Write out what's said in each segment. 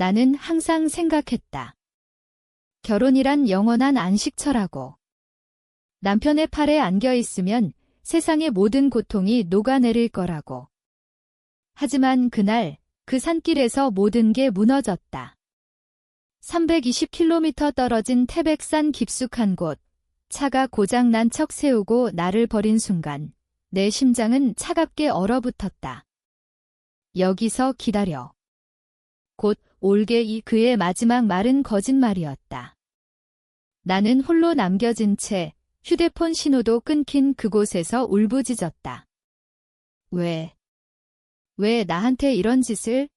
나는 항상 생각했다. 결혼이란 영원한 안식처라고. 남편의 팔에 안겨 있으면 세상의 모든 고통이 녹아내릴 거라고. 하지만 그날 그 산길에서 모든 게 무너졌다. 320km 떨어진 태백산 깊숙한 곳, 차가 고장 난 척 세우고 나를 버린 순간 내 심장은 차갑게 얼어붙었다. 여기서 기다려. 곧 올게 이 그의 마지막 말은 거짓말이었다. 나는 홀로 남겨진 채 휴대폰 신호도 끊긴 그곳에서 울부짖었다. 왜 나한테 이런 짓을?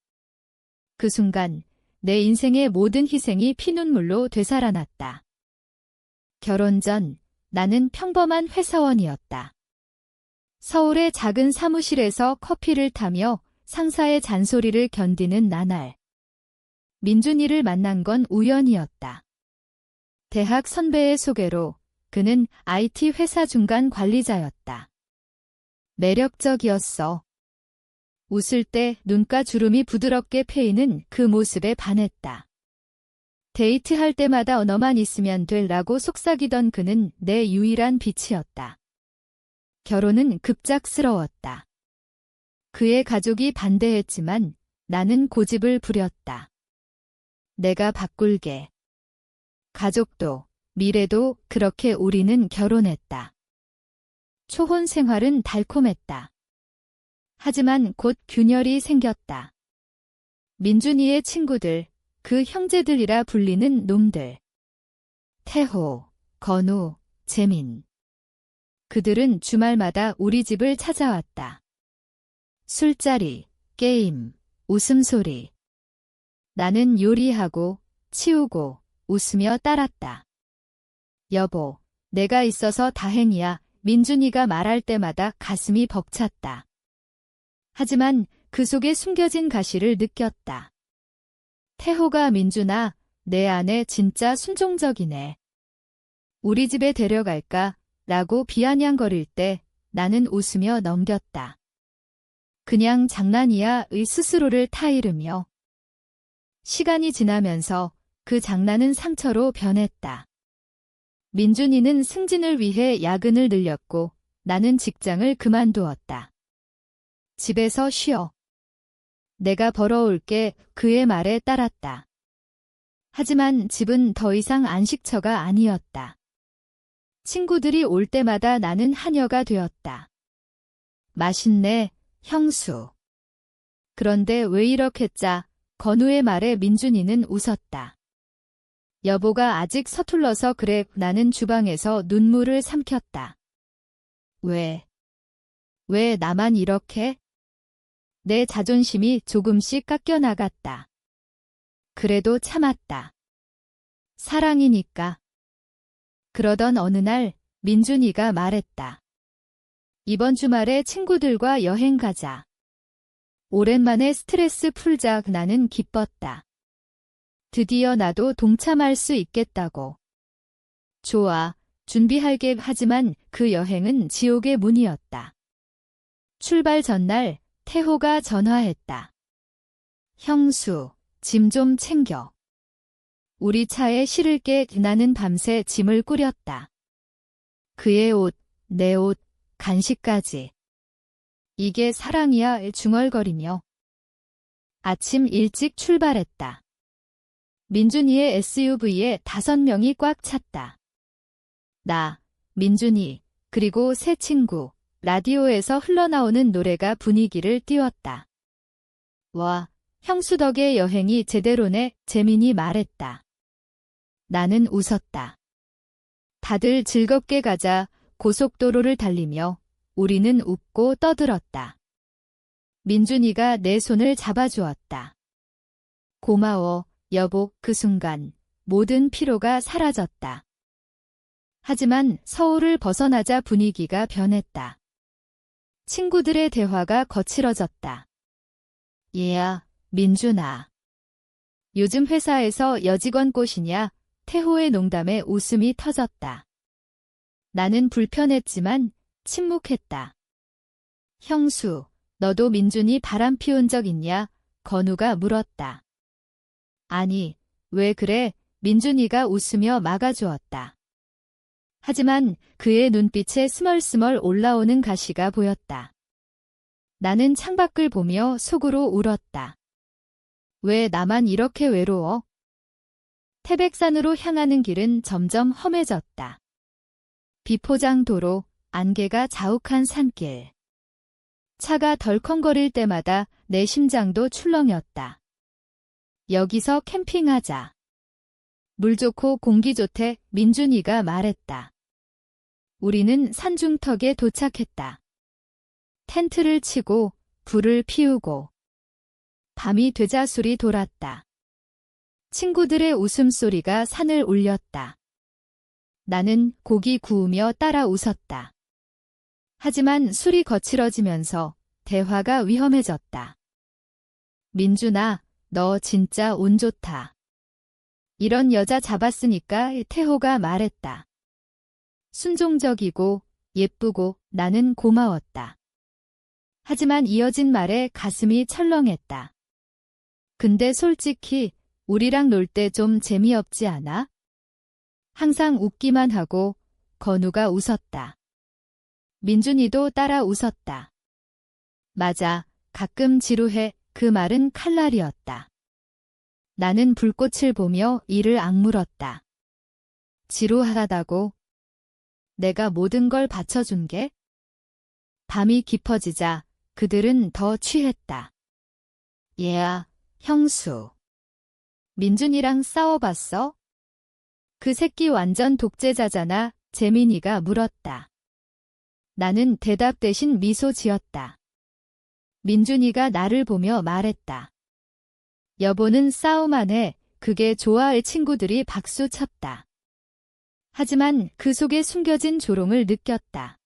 그 순간 내 인생의 모든 희생이 피눈물로 되살아났다. 결혼 전 나는 평범한 회사원이었다. 서울의 작은 사무실에서 커피를 타며 상사의 잔소리를 견디는 나날. 민준이를 만난 건 우연이었다. 대학 선배의 소개로 그는 IT 회사 중간 관리자였다. 매력적이었어. 웃을 때 눈가 주름이 부드럽게 패이는 그 모습에 반했다. 데이트할 때마다 너만 있으면 되라고 속삭이던 그는 내 유일한 빛이었다. 결혼은 급작스러웠다. 그의 가족이 반대했지만 나는 고집을 부렸다. 내가 바꿀게. 가족도, 미래도 그렇게 우리는 결혼했다. 초혼 생활은 달콤했다. 하지만 곧 균열이 생겼다. 민준이의 친구들, 그 형제들이라 불리는 놈들. 태호, 건우, 재민. 그들은 주말마다 우리 집을 찾아왔다. 술자리, 게임, 웃음소리. 나는 요리하고, 치우고, 웃으며 따랐다. 여보, 내가 있어서 다행이야. 민준이가 말할 때마다 가슴이 벅찼다. 하지만 그 속에 숨겨진 가시를 느꼈다. 태호가 민준아, 내 아내 진짜 순종적이네. 우리 집에 데려갈까? 라고 비아냥거릴 때 나는 웃으며 넘겼다. 그냥 장난이야 의 스스로를 타이르며. 시간이 지나면서 그 장난은 상처로 변했다. 민준이는 승진을 위해 야근을 늘렸고 나는 직장을 그만두었다. 집에서 쉬어. 내가 벌어올게 그의 말에 따랐다. 하지만 집은 더 이상 안식처가 아니었다. 친구들이 올 때마다 나는 하녀가 되었다. 맛있네, 형수. 그런데 왜 이렇게 짜? 건우의 말에 민준이는 웃었다. 여보가 아직 서툴러서 그래. 나는 주방에서 눈물을 삼켰다. 왜 나만 이렇게? 내 자존심이 조금씩 깎여나갔다. 그래도 참았다. 사랑이니까. 그러던 어느 날 민준이가 말했다. 이번 주말에 친구들과 여행 가자. 오랜만에 스트레스 풀자. 나는 기뻤다. 드디어 나도 동참할 수 있겠다고. 좋아, 준비할게. 하지만 그 여행은 지옥의 문이었다. 출발 전날 태호가 전화했다. 형수, 짐 좀 챙겨. 우리 차에 실을게. 나는 밤새 짐을 꾸렸다. 그의 옷, 내 옷, 간식까지. 이게 사랑이야. 중얼거리며. 아침 일찍 출발했다. 민준이의 SUV에 5명이 꽉 찼다. 나, 민준이, 그리고 새 친구. 라디오에서 흘러나오는 노래가 분위기를 띄웠다. 와, 형수 덕에 여행이 제대로네. 재민이 말했다. 나는 웃었다. 다들 즐겁게 가자. 고속도로를 달리며 우리는 웃고 떠들었다. 민준이가 내 손을 잡아주었다. 고마워, 여보. 그 순간 모든 피로가 사라졌다. 하지만 서울을 벗어나자 분위기가 변했다. 친구들의 대화가 거칠어졌다. 얘야, 민준아. 요즘 회사에서 여직원 꼬시냐? 태호의 농담에 웃음이 터졌다. 나는 불편했지만 침묵했다. 형수, 너도 민준이 바람 피운 적 있냐? 건우가 물었다. 아니, 왜 그래? 민준이가 웃으며 막아주었다. 하지만 그의 눈빛에 스멀스멀 올라오는 가시가 보였다. 나는 창밖을 보며 속으로 울었다. 왜 나만 이렇게 외로워? 태백산으로 향하는 길은 점점 험해졌다. 비포장 도로, 안개가 자욱한 산길. 차가 덜컹거릴 때마다 내 심장도 출렁였다. 여기서 캠핑하자. 물 좋고 공기 좋대 민준이가 말했다. 우리는 산중턱에 도착했다. 텐트를 치고 불을 피우고 밤이 되자 술이 돌았다. 친구들의 웃음소리가 산을 울렸다. 나는 고기 구우며 따라 웃었다. 하지만 술이 거칠어지면서 대화가 위험해졌다. 민준아, 너 진짜 운 좋다. 이런 여자 잡았으니까 태호가 말했다. 순종적이고 예쁘고 나는 고마웠다. 하지만 이어진 말에 가슴이 철렁했다. 근데 솔직히 우리랑 놀 때 좀 재미없지 않아? 항상 웃기만 하고 건우가 웃었다. 민준이도 따라 웃었다. 맞아, 가끔 지루해. 그 말은 칼날이었다. 나는 불꽃을 보며 이를 악물었다. 지루하다고? 내가 모든 걸 바쳐준 게? 밤이 깊어지자 그들은 더 취했다. 얘야, 형수. 민준이랑 싸워봤어? 그 새끼 완전 독재자잖아, 재민이가 물었다. 나는 대답 대신 미소 지었다. 민준이가 나를 보며 말했다. 여보는 싸움 안 해. 그게 좋아할 친구들이 박수 쳤다. 하지만 그 속에 숨겨진 조롱을 느꼈다.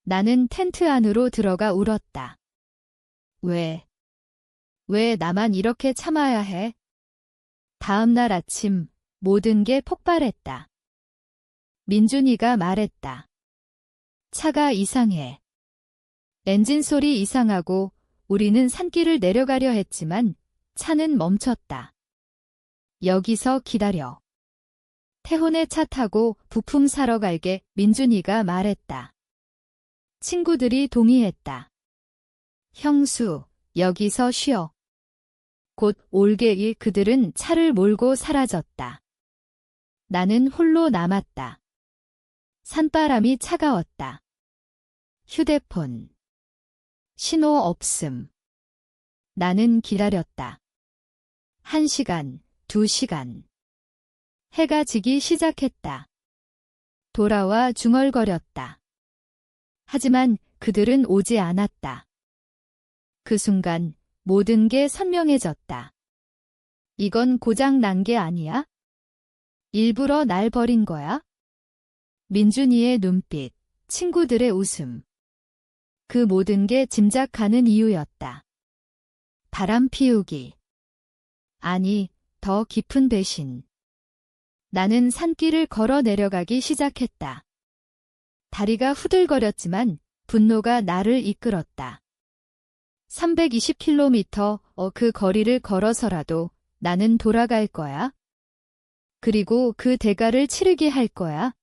나는 텐트 안으로 들어가 울었다. 왜 나만 이렇게 참아야 해? 다음 날 아침 모든 게 폭발했다. 민준이가 말했다. 차가 이상해. 엔진 소리 이상하고 우리는 산길을 내려가려 했지만 차는 멈췄다. 여기서 기다려. 태혼의 차 타고 부품 사러 갈게, 민준이가 말했다. 친구들이 동의했다. 형수, 여기서 쉬어. 곧 올게이 그들은 차를 몰고 사라졌다. 나는 홀로 남았다. 산바람이 차가웠다. 휴대폰. 신호 없음. 나는 기다렸다. 1시간, 2시간. 해가 지기 시작했다. 돌아와 중얼거렸다. 하지만 그들은 오지 않았다. 그 순간 모든 게 선명해졌다. 이건 고장 난 게 아니야? 일부러 날 버린 거야? 민준이의 눈빛, 친구들의 웃음. 그 모든 게 짐작가는 이유였다. 바람 피우기. 아니, 더 깊은 배신. 나는 산길을 걸어 내려가기 시작했다. 다리가 후들거렸지만 분노가 나를 이끌었다. 320km 그 거리를 걸어서라도 나는 돌아갈 거야. 그리고 그 대가를 치르게 할 거야.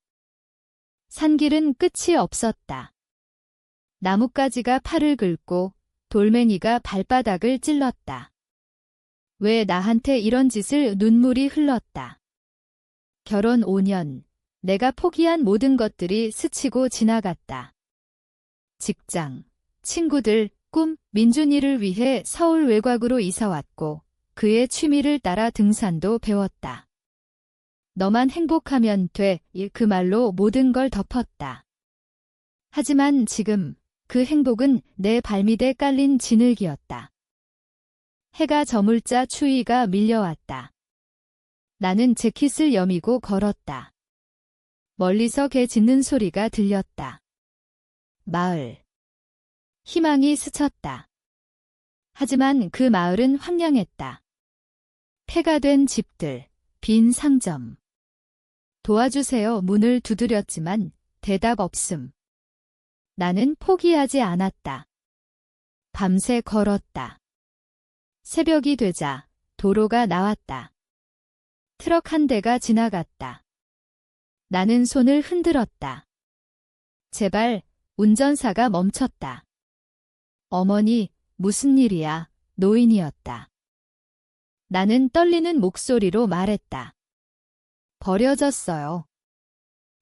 산길은 끝이 없었다. 나뭇가지가 팔을 긁고 돌멩이가 발바닥을 찔렀다. 왜 나한테 이런 짓을 눈물이 흘렀다. 결혼 5년, 내가 포기한 모든 것들이 스치고 지나갔다. 직장, 친구들, 꿈, 민준이를 위해 서울 외곽으로 이사왔고 그의 취미를 따라 등산도 배웠다. 너만 행복하면 돼, 그 말로 모든 걸 덮었다. 하지만 지금 그 행복은 내 발밑에 깔린 진흙이었다. 해가 저물자 추위가 밀려왔다. 나는 재킷을 여미고 걸었다. 멀리서 개 짖는 소리가 들렸다. 마을. 희망이 스쳤다. 하지만 그 마을은 황량했다. 폐가 된 집들, 빈 상점. 도와주세요. 문을 두드렸지만 대답 없음. 나는 포기하지 않았다. 밤새 걸었다. 새벽이 되자 도로가 나왔다. 트럭 한 대가 지나갔다. 나는 손을 흔들었다. 제발, 운전사가 멈췄다. 어머니, 무슨 일이야? 노인이었다. 나는 떨리는 목소리로 말했다. 버려졌어요.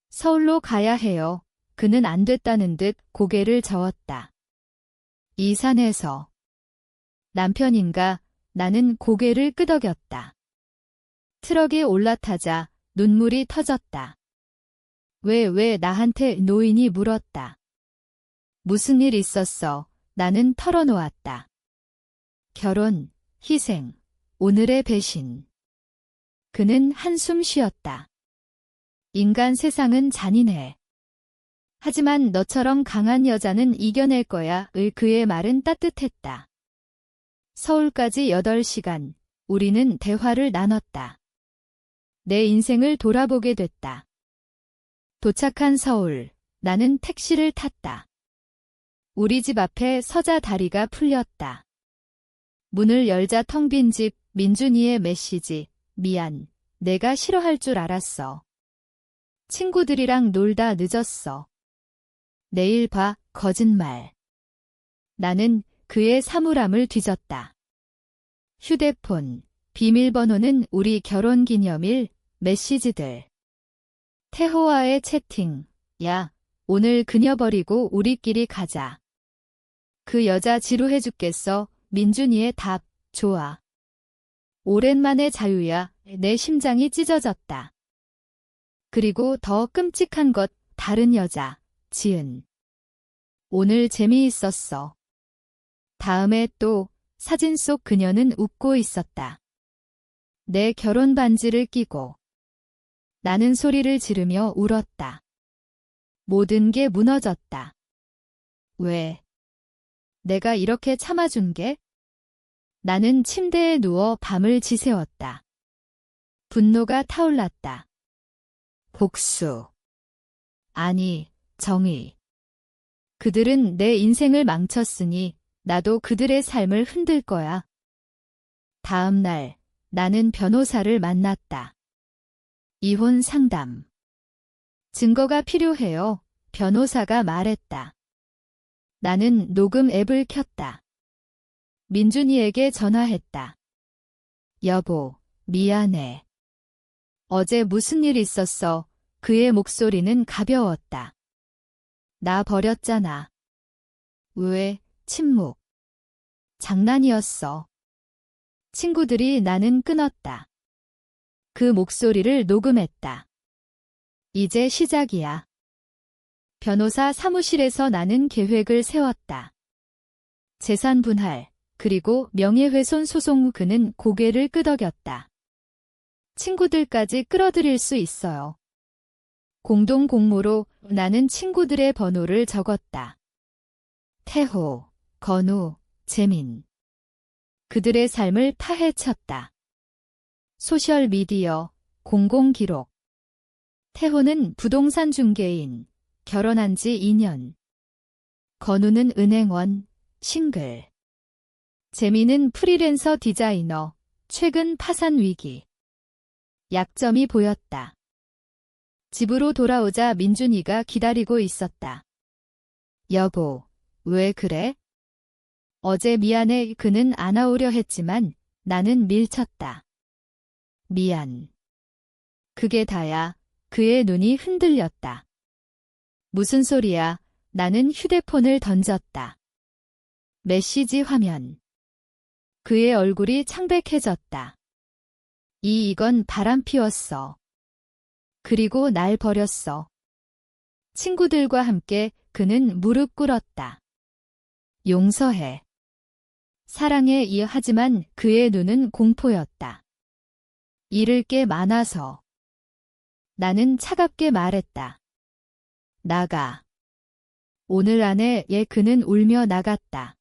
서울로 가야 해요. 그는 안 됐다는 듯 고개를 저었다. 이 산에서. 남편인가? 나는 고개를 끄덕였다. 트럭에 올라타자 눈물이 터졌다. 왜 나한테 노인이 물었다. 무슨 일 있었어? 나는 털어놓았다. 결혼, 희생, 오늘의 배신. 그는 한숨 쉬었다. 인간 세상은 잔인해. 하지만 너처럼 강한 여자는 이겨낼 거야. 그의 말은 따뜻했다. 서울까지 8시간, 우리는 대화를 나눴다. 내 인생을 돌아보게 됐다. 도착한 서울, 나는 택시를 탔다. 우리 집 앞에 서자 다리가 풀렸다. 문을 열자 텅 빈 집, 민준이의 메시지, 미안, 내가 싫어할 줄 알았어. 친구들이랑 놀다 늦었어. 내일 봐, 거짓말. 나는 그의 사물함을 뒤졌다. 휴대폰, 비밀번호는 우리 결혼기념일, 메시지들. 태호와의 채팅, 야, 오늘 그녀 버리고 우리끼리 가자. 그 여자 지루해 죽겠어. 민준이의 답, 좋아. 오랜만에 자유야. 내 심장이 찢어졌다. 그리고 더 끔찍한 것, 다른 여자, 지은. 오늘 재미있었어. 다음에 또, 사진 속 그녀는 웃고 있었다. 내 결혼 반지를 끼고. 나는 소리를 지르며 울었다. 모든 게 무너졌다. 왜? 내가 이렇게 참아준 게? 나는 침대에 누워 밤을 지새웠다. 분노가 타올랐다. 복수. 아니, 정의. 그들은 내 인생을 망쳤으니 나도 그들의 삶을 흔들 거야. 다음 날, 나는 변호사를 만났다. 이혼 상담. 증거가 필요해요. 변호사가 말했다. 나는 녹음 앱을 켰다. 민준이에게 전화했다. 여보, 미안해. 어제 무슨 일 있었어? 그의 목소리는 가벼웠다. 나 버렸잖아. 왜? 침묵. 장난이었어. 친구들이 나는 끊었다. 그 목소리를 녹음했다. 이제 시작이야. 변호사 사무실에서 나는 계획을 세웠다. 재산 분할, 그리고 명예훼손 소송 후 그는 고개를 끄덕였다. 친구들까지 끌어들일 수 있어요. 공동 공모로 나는 친구들의 번호를 적었다. 태호, 건우, 재민. 그들의 삶을 파헤쳤다. 소셜미디어, 공공기록. 태호는 부동산 중개인, 결혼한 지 2년. 건우는 은행원, 싱글. 재민은 프리랜서 디자이너, 최근 파산 위기. 약점이 보였다. 집으로 돌아오자 민준이가 기다리고 있었다. 여보, 왜 그래? 어제 미안해. 그는 안아오려 했지만 나는 밀쳤다. 미안. 그게 다야. 그의 눈이 흔들렸다. 무슨 소리야? 나는 휴대폰을 던졌다. 메시지 화면. 그의 얼굴이 창백해졌다. 이건 바람 피웠어. 그리고 날 버렸어. 친구들과 함께 그는 무릎 꿇었다. 용서해. 사랑해. 하지만 그의 눈은 공포였다. 잃을 게 많아서. 나는 차갑게 말했다. 나가. 오늘 안에 그는 울며 나갔다.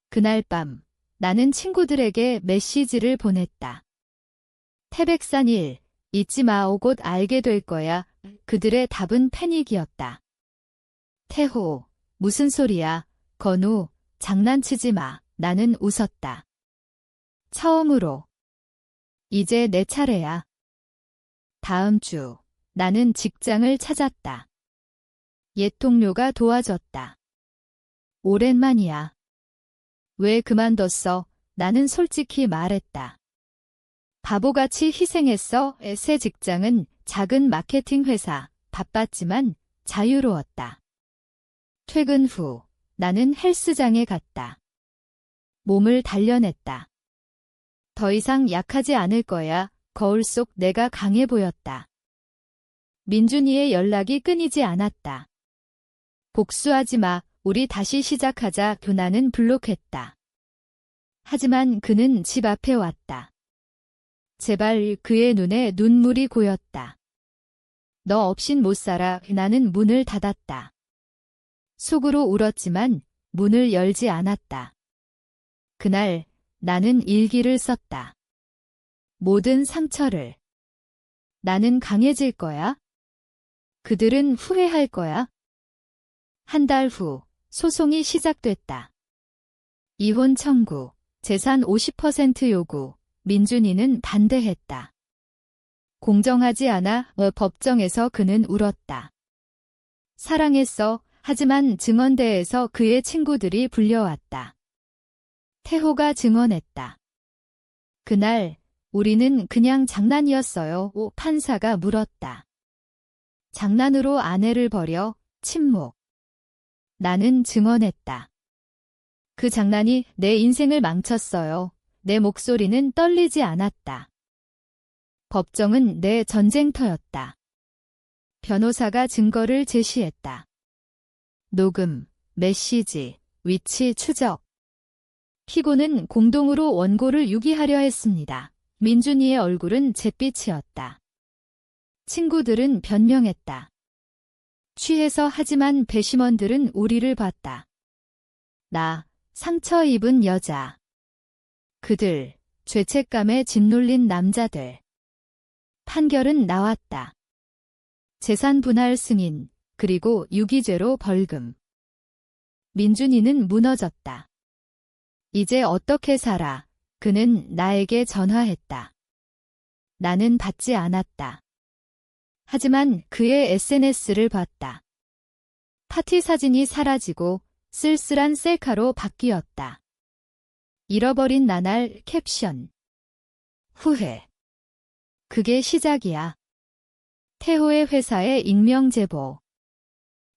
그날 밤 나는 친구들에게 메시지를 보냈다. 태백산 1, 잊지 마. 곧 알게 될 거야. 그들의 답은 패닉이었다. 태호, 무슨 소리야? 건우, 장난치지 마. 나는 웃었다. 처음으로 이제 내 차례야. 다음 주, 나는 직장을 찾았다. 옛 동료가 도와줬다. 오랜만이야. 왜 그만뒀어? 나는 솔직히 말했다. 바보같이 희생했어. 새 직장은 작은 마케팅 회사, 바빴지만 자유로웠다. 퇴근 후, 나는 헬스장에 갔다. 몸을 단련했다. 더 이상 약하지 않을 거야. 거울 속 내가 강해 보였다. 민준이의 연락이 끊이지 않았다. 복수하지 마. 우리 다시 시작하자. 나는 블록했다. 하지만 그는 집 앞에 왔다. 제발. 그의 눈에 눈물이 고였다. 너 없인 못 살아. 나는 문을 닫았다. 속으로 울었지만 문을 열지 않았다. 그날 나는 일기를 썼다. 모든 상처를. 나는 강해질 거야. 그들은 후회할 거야. 한 달 후 소송이 시작됐다. 이혼 청구, 재산 50% 요구. 민준이는 반대했다. 공정하지 않아. 법정에서 그는 울었다. 사랑했어. 하지만 증언대에서 그의 친구들이 불려왔다. 태호가 증언했다. 그날 우리는 그냥 장난이었어요. 판사가 물었다. 장난으로 아내를 버려. 침묵. 나는 증언했다. 그 장난이 내 인생을 망쳤어요. 내 목소리는 떨리지 않았다. 법정은 내 전쟁터였다. 변호사가 증거를 제시했다. 녹음, 메시지, 위치 추적. 피고는 공동으로 원고를 유기하려 했습니다. 민준이의 얼굴은 잿빛이었다. 친구들은 변명했다. 취해서. 하지만 배심원들은 우리를 봤다. 나, 상처 입은 여자. 그들, 죄책감에 짓눌린 남자들. 판결은 나왔다. 재산 분할 승인, 그리고 유기죄로 벌금. 민준이는 무너졌다. 이제 어떻게 살아? 그는 나에게 전화했다. 나는 받지 않았다. 하지만 그의 SNS를 봤다. 파티 사진이 사라지고 쓸쓸한 셀카로 바뀌었다. 잃어버린 나날 캡션. 후회. 그게 시작이야. 태호의 회사에 익명 제보.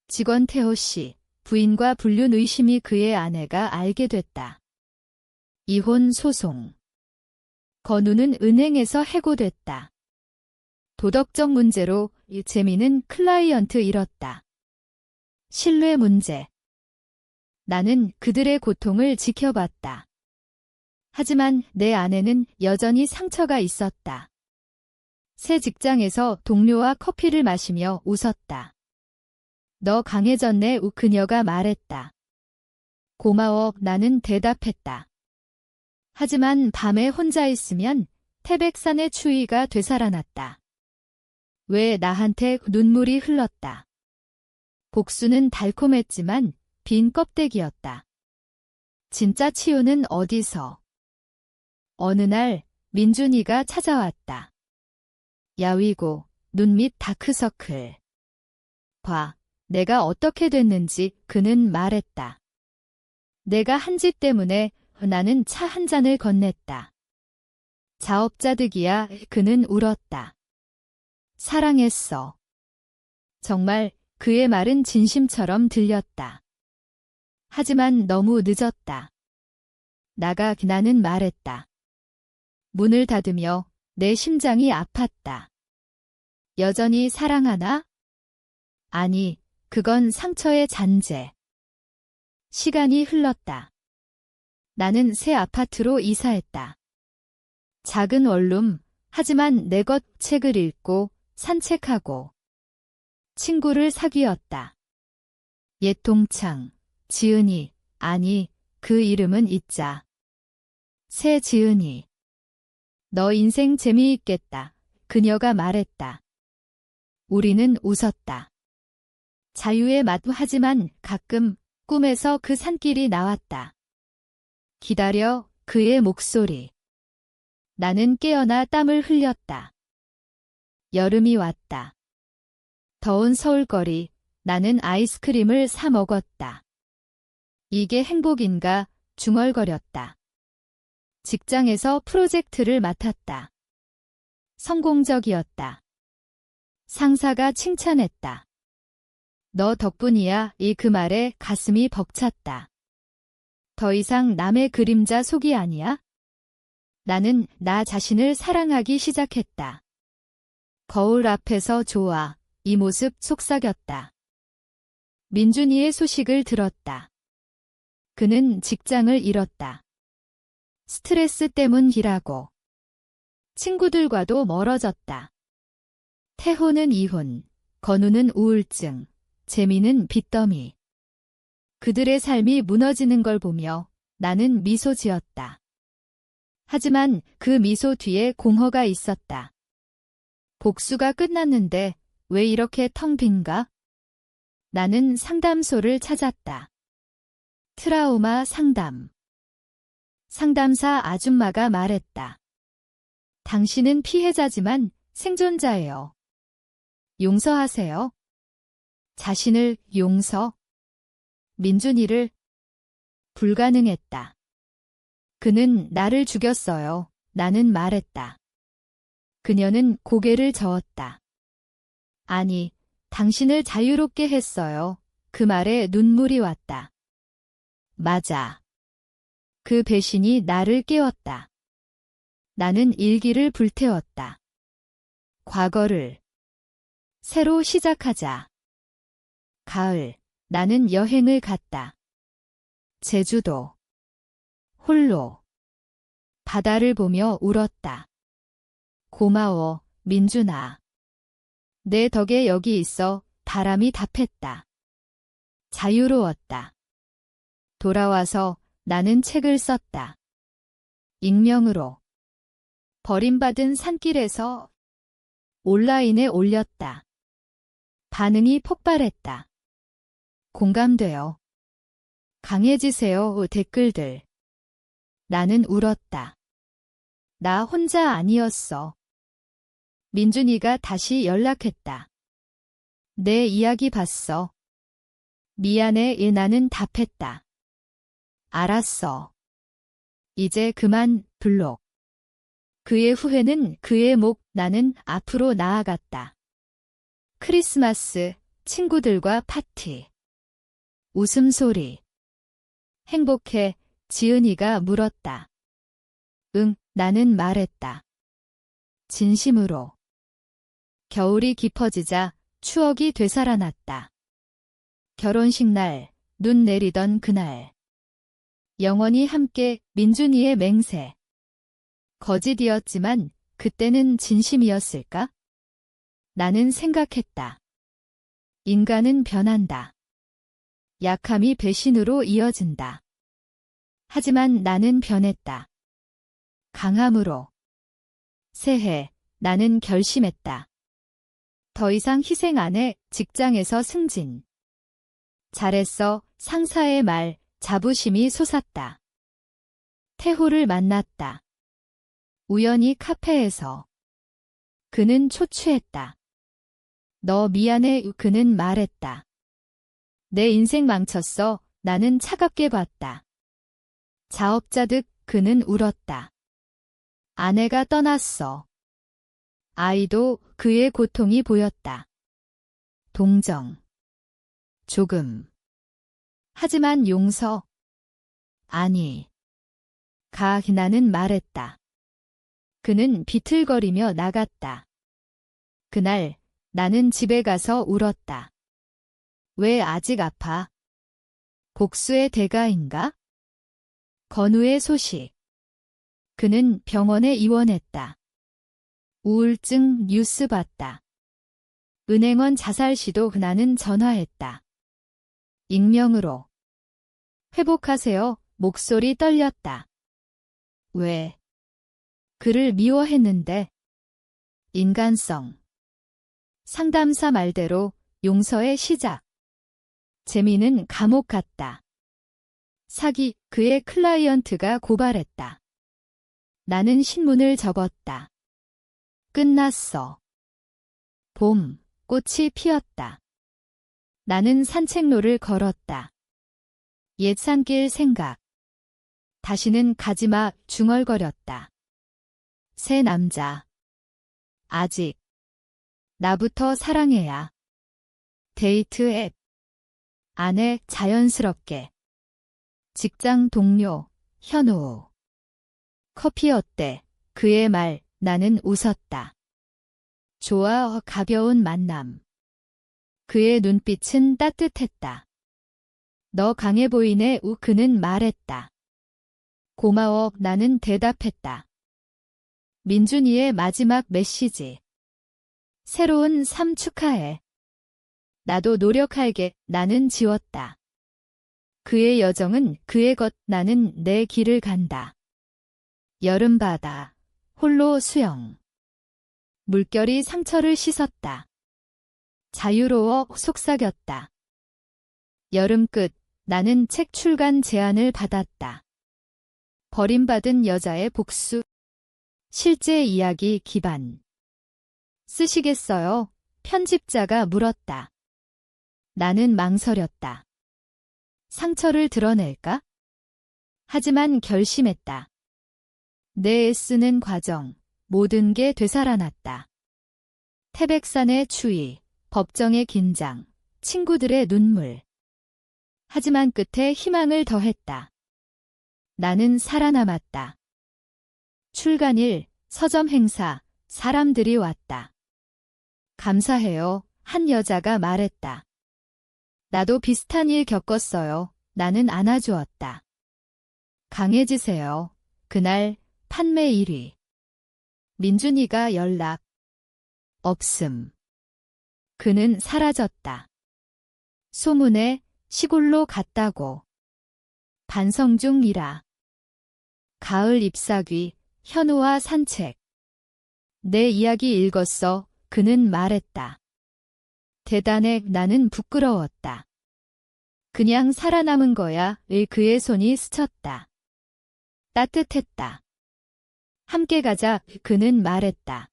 직원 태호 씨, 부인과 불륜 의심이 그의 아내가 알게 됐다. 이혼 소송. 건우는 은행에서 해고됐다. 도덕적 문제로 재미는 클라이언트 잃었다. 신뢰 문제. 나는 그들의 고통을 지켜봤다. 하지만 내 안에는 여전히 상처가 있었다. 새 직장에서 동료와 커피를 마시며 웃었다. 너 강해졌네. 그녀가 말했다. 고마워. 나는 대답했다. 하지만 밤에 혼자 있으면 태백산의 추위가 되살아났다. 왜 나한테 눈물이 흘렀다. 복수는 달콤했지만 빈 껍데기였다. 진짜 치유는 어디서? 어느 날 민준이가 찾아왔다. 야위고, 눈 밑 다크서클. 봐, 내가 어떻게 됐는지. 그는 말했다. 내가 한 짓 때문에. 나는 차 한 잔을 건넸다. 자업자득이야. 그는 울었다. 사랑했어. 정말. 그의 말은 진심처럼 들렸다. 하지만 너무 늦었다. 나가. 나는 말했다. 문을 닫으며 내 심장이 아팠다. 여전히 사랑하나? 아니, 그건 상처의 잔재. 시간이 흘렀다. 나는 새 아파트로 이사했다. 작은 원룸. 하지만 내 것. 책을 읽고 산책하고 친구를 사귀었다. 옛 동창, 지은이. 아니, 그 이름은 잊자. 새 지은이. 너 인생 재미있겠다. 그녀가 말했다. 우리는 웃었다. 자유의 맛. 하지만 가끔 꿈에서 그 산길이 나왔다. 기다려. 그의 목소리. 나는 깨어나 땀을 흘렸다. 여름이 왔다. 더운 서울거리, 나는 아이스크림을 사 먹었다. 이게 행복인가 중얼거렸다. 직장에서 프로젝트를 맡았다. 성공적이었다. 상사가 칭찬했다. 너 덕분이야. 그 말에 가슴이 벅찼다. 더 이상 남의 그림자 속이 아니야? 나는 나 자신을 사랑하기 시작했다. 거울 앞에서 좋아. 이 모습 속삭였다. 민준이의 소식을 들었다. 그는 직장을 잃었다. 스트레스 때문이라고. 친구들과도 멀어졌다. 태호는 이혼, 건우는 우울증, 재미는 빚더미. 그들의 삶이 무너지는 걸 보며 나는 미소 지었다. 하지만 그 미소 뒤에 공허가 있었다. 복수가 끝났는데 왜 이렇게 텅 빈가? 나는 상담소를 찾았다. 트라우마 상담. 상담사 아줌마가 말했다. 당신은 피해자지만 생존자예요. 용서하세요. 자신을 용서. 민준이를. 불가능했다. 그는 나를 죽였어요. 나는 말했다. 그녀는 고개를 저었다. 아니, 당신을 자유롭게 했어요. 그 말에 눈물이 왔다. 맞아. 그 배신이 나를 깨웠다. 나는 일기를 불태웠다. 과거를 새로 시작하자. 가을, 나는 여행을 갔다. 제주도. 홀로. 바다를 보며 울었다. 고마워, 민준아. 내 덕에 여기 있어. 바람이 답했다. 자유로웠다. 돌아와서 나는 책을 썼다. 익명으로. 버림받은 산길에서 온라인에 올렸다. 반응이 폭발했다. 공감돼요. 강해지세요. 댓글들. 나는 울었다. 나 혼자 아니었어. 민준이가 다시 연락했다. 내 이야기 봤어. 미안해. 나는 답했다. 알았어. 이제 그만. 블록. 그의 후회는 그의 목. 나는 앞으로 나아갔다. 크리스마스, 친구들과 파티. 웃음소리. 행복해. 지은이가 물었다. 응, 나는 말했다. 진심으로. 겨울이 깊어지자 추억이 되살아났다. 결혼식 날, 눈 내리던 그날. 영원히 함께. 민준이의 맹세. 거짓이었지만 그때는 진심이었을까? 나는 생각했다. 인간은 변한다. 약함이 배신으로 이어진다. 하지만 나는 변했다. 강함으로. 새해, 나는 결심했다. 더 이상 희생 안 해. 직장에서 승진. 잘했어. 상사의 말, 자부심이 솟았다. 태호를 만났다. 우연히 카페에서. 그는 초췌했다. 너 미안해. 그는 말했다. 내 인생 망쳤어. 나는 차갑게 봤다. 자업자득. 그는 울었다. 아내가 떠났어. 아이도. 그의 고통이 보였다. 동정. 조금. 하지만 용서. 아니. 나는 말했다. 그는 비틀거리며 나갔다. 그날 나는 집에 가서 울었다. 왜 아직 아파? 복수의 대가인가? 건우의 소식. 그는 병원에 입원했다. 우울증 뉴스 봤다. 은행원 자살 시도. 나는 전화했다. 익명으로. 회복하세요. 목소리 떨렸다. 왜? 그를 미워했는데. 인간성. 상담사 말대로 용서의 시작. 재미는 감옥 갔다. 사기. 그의 클라이언트가 고발했다. 나는 신문을 접었다. 끝났어. 봄, 꽃이 피었다. 나는 산책로를 걸었다. 옛 산길 생각. 다시는 가지마 중얼거렸다. 새 남자. 아직. 나부터 사랑해야. 데이트 앱. 아내 자연스럽게. 직장 동료, 현우. 커피 어때? 그의 말, 나는 웃었다. 좋아, 가벼운 만남. 그의 눈빛은 따뜻했다. 너 강해 보이네, 그는 말했다. 고마워, 나는 대답했다. 민준이의 마지막 메시지. 새로운 삶 축하해. 나도 노력할게, 나는 지웠다. 그의 여정은 그의 것, 나는 내 길을 간다. 여름바다, 홀로 수영. 물결이 상처를 씻었다. 자유로워 속삭였다. 여름 끝, 나는 책 출간 제안을 받았다. 버림받은 여자의 복수. 실제 이야기 기반. 쓰시겠어요? 편집자가 물었다. 나는 망설였다. 상처를 드러낼까? 하지만 결심했다. 내 애쓰는 과정, 모든 게 되살아났다. 태백산의 추위, 법정의 긴장, 친구들의 눈물. 하지만 끝에 희망을 더했다. 나는 살아남았다. 출간일, 서점 행사, 사람들이 왔다. 감사해요, 한 여자가 말했다. 나도 비슷한 일 겪었어요. 나는 안아주었다. 강해지세요. 그날 판매 1위. 민준이가 연락. 없음. 그는 사라졌다. 소문에 시골로 갔다고. 반성 중이라. 가을 잎사귀, 현우와 산책. 내 이야기 읽었어. 그는 말했다. 대단해, 나는 부끄러웠다. 그냥 살아남은 거야. 그의 손이 스쳤다. 따뜻했다. 함께 가자. 그는 말했다.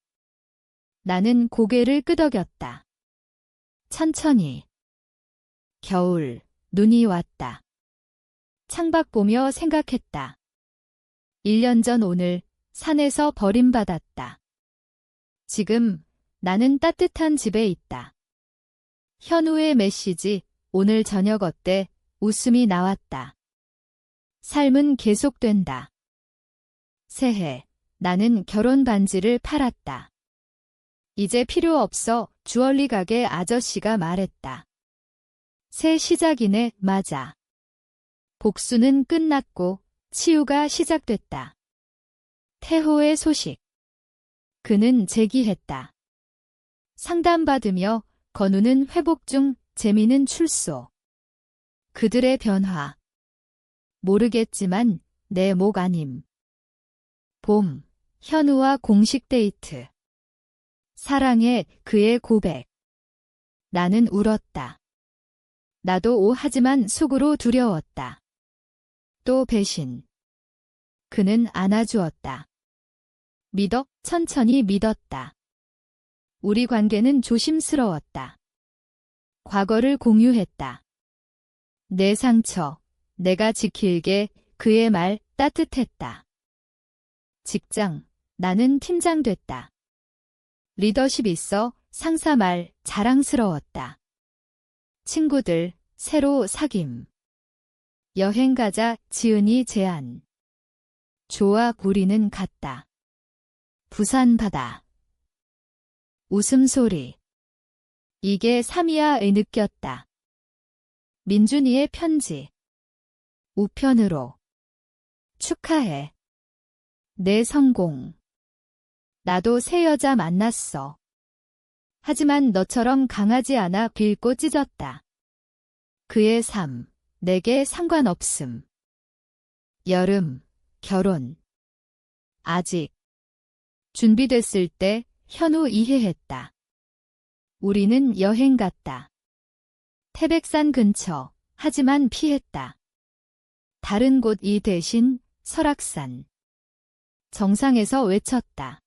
나는 고개를 끄덕였다. 천천히. 겨울, 눈이 왔다. 창밖 보며 생각했다. 1년 전 오늘, 산에서 버림받았다. 지금, 나는 따뜻한 집에 있다. 현우의 메시지, 오늘 저녁 어때? 웃음이 나왔다. 삶은 계속된다. 새해, 나는 결혼 반지를 팔았다. 이제 필요 없어, 주얼리 가게 아저씨가 말했다. 새 시작이네, 맞아. 복수는 끝났고, 치유가 시작됐다. 태호의 소식. 그는 재기했다. 상담받으며, 건우는 회복 중, 재미는 출소. 그들의 변화. 모르겠지만, 내 목 아님. 봄, 현우와 공식 데이트. 사랑해, 그의 고백. 나는 울었다. 나도 하지만 속으로 두려웠다. 또 배신. 그는 안아주었다. 믿어, 천천히 믿었다. 우리 관계는 조심스러웠다. 과거를 공유했다. 내 상처, 내가 지킬게, 그의 말 따뜻했다. 직장, 나는 팀장 됐다. 리더십 있어, 상사 말 자랑스러웠다. 친구들, 새로 사귐. 여행 가자, 지은이 제안. 좋아, 우리는 갔다. 부산 바다. 웃음소리. 이게 삶이야에 느꼈다. 민준이의 편지. 우편으로. 축하해. 내 성공. 나도 새 여자 만났어. 하지만 너처럼 강하지 않아 빌고 찢었다. 그의 삶, 내게 상관없음. 여름, 결혼. 아직. 준비됐을 때 현우 이해했다. 우리는 여행 갔다. 태백산 근처, 하지만 피했다. 다른 곳 이 대신 설악산. 정상에서 외쳤다.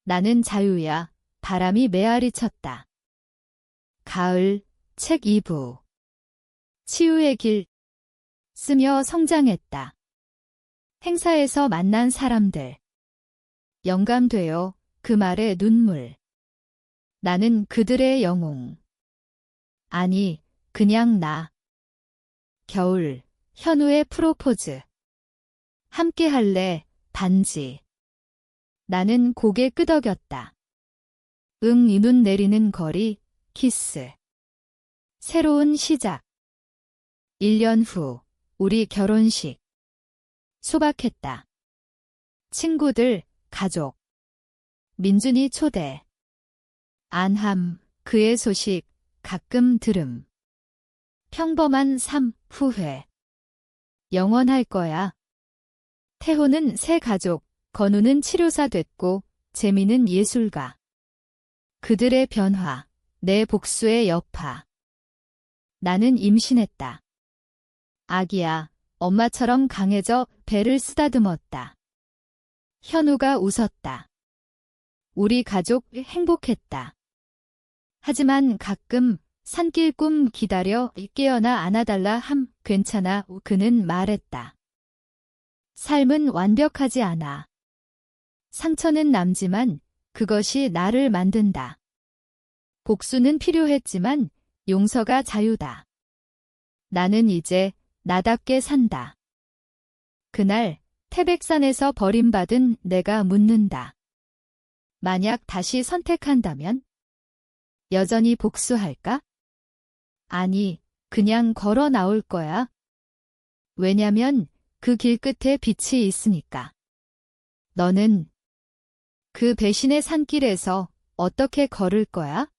나는 자유야. 바람이 메아리 쳤다. 가을, 책 2부. 치유의 길. 쓰며 성장했다. 행사에서 만난 사람들. 영감되어 그 말에 눈물. 나는 그들의 영웅. 아니, 그냥 나. 겨울, 현우의 프로포즈. 함께 할래, 반지. 나는 고개 끄덕였다. 응, 이 눈 내리는 거리, 키스. 새로운 시작. 1년 후, 우리 결혼식. 소박했다. 친구들, 가족. 민준이 초대. 안함, 그의 소식, 가끔 들음. 평범한 삶, 후회. 영원할 거야. 태호는 새 가족, 건우는 치료사 됐고, 재미는 예술가. 그들의 변화, 내 복수의 여파. 나는 임신했다. 아기야, 엄마처럼 강해져 배를 쓰다듬었다. 현우가 웃었다. 우리 가족 행복했다. 하지만 가끔 산길 꿈 기다려 깨어나 안아달라 함 괜찮아 그는 말했다. 삶은 완벽하지 않아. 상처는 남지만 그것이 나를 만든다. 복수는 필요했지만 용서가 자유다. 나는 이제 나답게 산다. 그날 태백산에서 버림받은 내가 묻는다. 만약 다시 선택한다면? 여전히 복수할까? 아니, 그냥 걸어 나올 거야. 왜냐면 그 길 끝에 빛이 있으니까. 너는 그 배신의 산길에서 어떻게 걸을 거야?